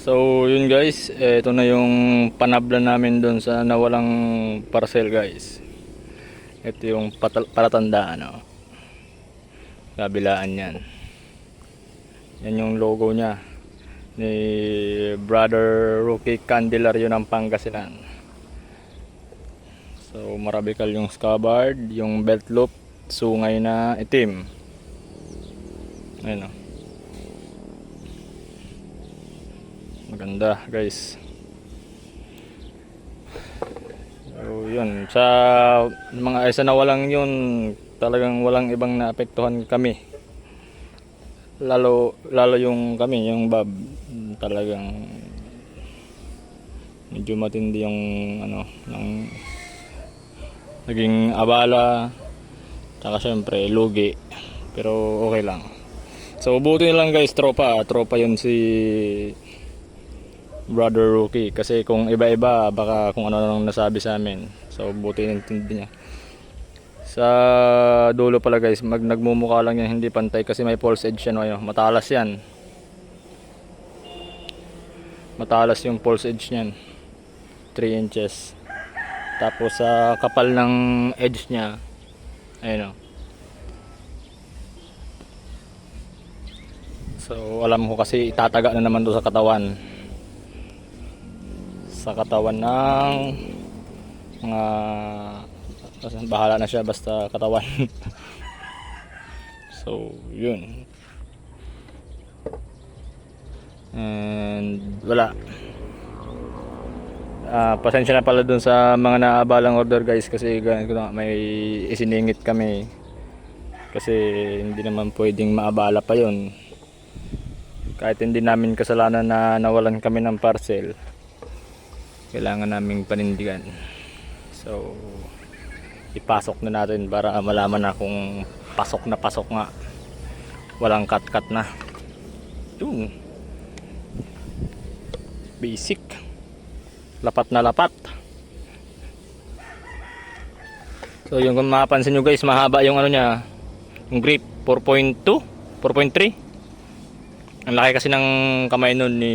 So yun guys, ito na yung panabla namin doon sa nawalang parcel guys. Ito yung palatandaan, no? Kabilaan yan. Yan yung logo niya ni Brother Rookie Candelario ng Pangasinan. So marabikal yung scabbard, yung belt loop, sungay na itim. Ayun, no? Maganda guys. So yun, sa mga isa na walang yun, talagang walang ibang naapektuhan kami. Lalo yung kami, yung Bob, talagang medyo matindi yung ano, ng naging abala, tsaka syempre lugi, pero okay lang. So buti lang guys, tropa yun si Brother Rookie, kasi kung iba-iba baka kung ano nang nasabi sa amin. So buti nintindi niya. Sa dulo pala guys, nagmumukha lang yan hindi pantay kasi may false edge yan, oh, matalas yan. Matalas yung false edge niyan. 3 inches. Tapos sa kapal ng edge niya, ayun, oh. So alam ko kasi itataga na naman do sa katawan. Sa katawan ng mga bahala na siya, basta katawan. So yun, and wala. Pasensya na pala dun sa mga naabalang order guys, kasi may isiningit kami kasi hindi naman pwedeng maabala pa yon. Kahit hindi namin kasalanan na nawalan kami ng parcel, kailangan naming panindigan. So ipasok na natin para malaman na kung pasok nga, walang cut na. Yun, basic, lapat na lapat. So yung kung mapapansin nyo guys, mahaba yung ano niya, yung grip, 4.2 4.3. Ang laki kasi ng kamay nun ni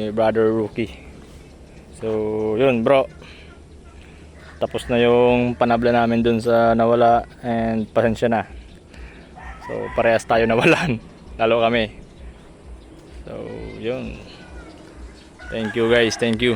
Brother Rookie. So yun bro, tapos na yung panabla namin dun sa nawala, and pasensya na. So parehas tayo nawalan, lalo kami. So yun, thank you guys, thank you.